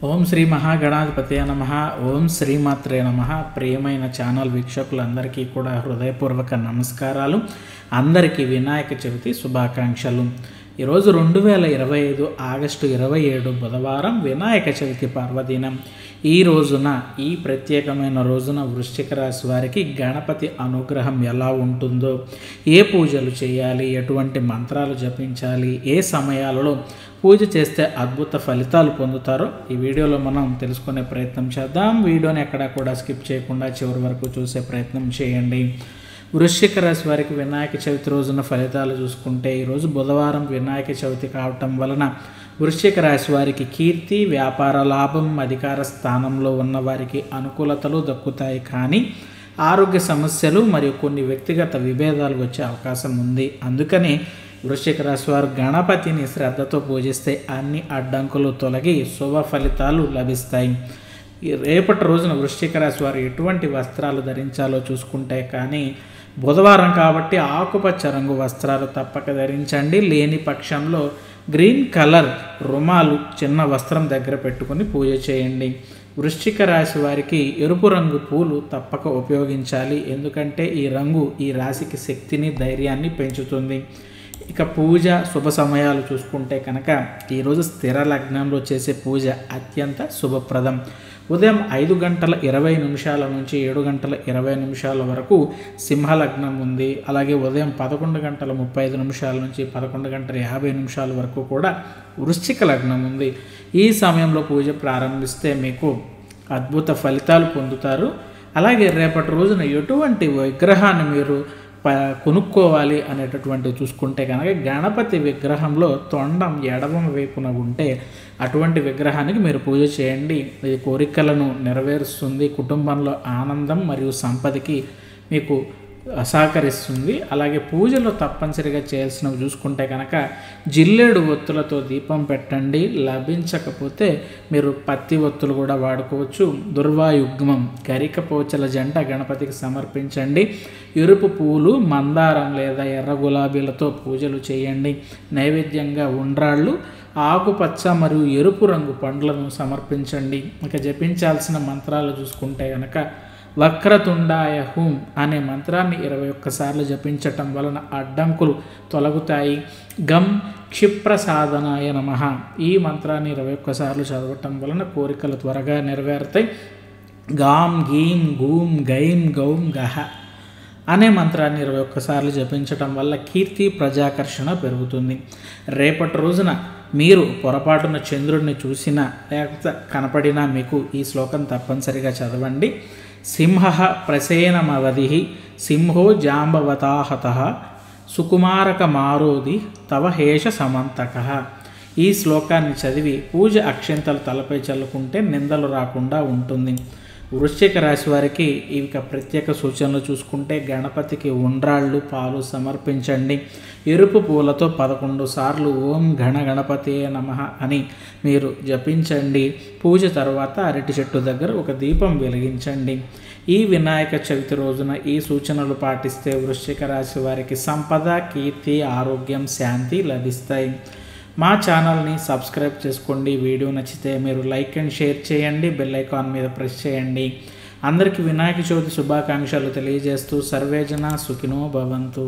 ఓం శ్రీ మహాగణాధిపతయ నమః. ఓం శ్రీమాత్రే నమః. ప్రియమైన ఛానల్ వీక్షకులందరికీ కూడా హృదయపూర్వక నమస్కారాలు. అందరికీ వినాయక చవితి శుభాకాంక్షలు. ఈరోజు 2025 ఆగస్టు 27 బుధవారం వినాయక చవితి పర్వదినం. ఈ రోజున, ఈ ప్రత్యేకమైన రోజున వృశ్చిక రాశి వారికి గణపతి అనుగ్రహం ఎలా ఉంటుందో, ఏ పూజలు చేయాలి, ఎటువంటి మంత్రాలు జపించాలి, ఏ సమయాలలో పూజ చేస్తే అద్భుత ఫలితాలు పొందుతారో ఈ వీడియోలో మనం తెలుసుకునే ప్రయత్నం చేద్దాం. వీడియోని ఎక్కడా కూడా స్కిప్ చేయకుండా చివరి వరకు చూసే ప్రయత్నం చేయండి. వృశ్చిక రాశి వారికి వినాయక చవితి రోజున ఫలితాలు చూసుకుంటే, ఈరోజు బుధవారం వినాయక చవితి కావటం వలన వృశ్చిక రాశి వారికి కీర్తి, వ్యాపార లాభం, అధికార స్థానంలో ఉన్న వారికి అనుకూలతలు దక్కుతాయి. కానీ ఆరోగ్య సమస్యలు మరియు కొన్ని వ్యక్తిగత విభేదాలు వచ్చే అవకాశం ఉంది. అందుకని వృశ్చిక రాశి వారు గణపతిని శ్రద్ధతో పూజిస్తే అన్ని అడ్డంకులు తొలగి శుభ ఫలితాలు లభిస్తాయి. రేపటి రోజున వృశ్చిక రాశి వారు ఎటువంటి వస్త్రాలు ధరించాలో చూసుకుంటే, కానీ బుధవారం కాబట్టి ఆకుపచ్చ రంగు వస్త్రాలు తప్పక ధరించండి. లేని పక్షంలో గ్రీన్ కలర్ రుమాలు చిన్న వస్త్రం దగ్గర పెట్టుకుని పూజ చేయండి. వృశ్చిక రాశి వారికి ఎరుపు రంగు పూలు తప్పక ఉపయోగించాలి. ఎందుకంటే ఈ రంగు ఈ రాశికి శక్తిని, ధైర్యాన్ని పెంచుతుంది. ఇక పూజ శుభ సమయాలు చూసుకుంటే కనుక, ఈరోజు స్థిర లగ్నంలో చేసే పూజ అత్యంత శుభప్రదం. ఉదయం 5:20 నుంచి 7:20 వరకు సింహలగ్నం ఉంది. అలాగే ఉదయం 11:35 నుంచి 11:50 వరకు కూడా వృశ్చిక లగ్నం ఉంది. ఈ సమయంలో పూజ ప్రారంభిస్తే మీకు అద్భుత ఫలితాలు పొందుతారు. అలాగే రేపటి రోజున ఎటువంటి విగ్రహాన్ని మీరు కొనుక్కోవాలి అనేటటువంటి చూసుకుంటే కనుక, గణపతి విగ్రహంలో తొండం ఎడమ వైపున ఉంటే అటువంటి విగ్రహానికి మీరు పూజ చేయండి. ఇది కోరికలను నెరవేరుస్తుంది. కుటుంబంలో ఆనందం మరియు సంపదకి మీకు సహకరిస్తుంది. అలాగే పూజలో తప్పనిసరిగా చేయాల్సినవి చూసుకుంటే కనుక, జిల్లేడు ఒత్తులతో దీపం పెట్టండి. లభించకపోతే మీరు పత్తి ఒత్తులు కూడా వాడుకోవచ్చు. దుర్వాయుగ్మం గరికపోచల జంట గణపతికి సమర్పించండి. ఎరుపు పూలు, మందారం లేదా ఎర్ర గులాబీలతో పూజలు చేయండి. నైవేద్యంగా ఉండ్రాళ్ళు, ఆకుపచ్చ మరియు ఎరుపు రంగు పండ్లను సమర్పించండి. ఇక జపించాల్సిన మంత్రాలు చూసుకుంటే కనుక, వక్రతుండాయ హూం అనే మంత్రాన్ని 21 సార్లు జపించటం వలన అడ్డంకులు తొలగుతాయి. గం క్షిప్రసాధనాయ నమః ఈ మంత్రాన్ని 21 సార్లు చదవటం వలన కోరికలు త్వరగా నెరవేరుతాయి. గాం గీం గూం గైం గౌం గహ అనే మంత్రాన్ని 21 సార్లు జపించటం వల్ల కీర్తి, ప్రజాకర్షణ పెరుగుతుంది. రేపటి రోజున మీరు పొరపాటున చంద్రుడిని చూసినా లేకపోతే కనపడినా మీకు ఈ శ్లోకం తప్పనిసరిగా చదవండి. సింహ ప్రసేనమవధి సింహో జాంబవతాహతః సుకుమారక మారోది తవ హేష సమంతకః. ఈ శ్లోకాన్ని చదివి పూజ అక్షంతలు తలపై చల్లుకుంటే నిందలు రాకుండా ఉంటుంది. వృశ్చిక రాశి వారికి ఇక ప్రత్యేక సూచనలు చూసుకుంటే, గణపతికి ఉండ్రాళ్ళు, పాలు సమర్పించండి. ఎరుపు పూలతో 11 సార్లు ఓం గణ గణపతియే నమః అని మీరు జపించండి. పూజ తర్వాత అరటి చెట్టు దగ్గర ఒక దీపం వెలిగించండి. ఈ వినాయక చవితి రోజున ఈ సూచనలు పాటిస్తే వృశ్చిక రాశి వారికి సంపద, కీర్తి, ఆరోగ్యం, శాంతి లభిస్తాయి. మా ఛానల్ని సబ్స్క్రైబ్ చేసుకోండి. వీడియో నచ్చితే మీరు లైక్ అండ్ షేర్ చేయండి. బెల్ ఐకాన్ మీద ప్రెస్ చేయండి. అందరికీ వినాయక చవితి శుభాకాంక్షలు తెలియజేస్తూ సర్వేజన సుఖినో భవంతు.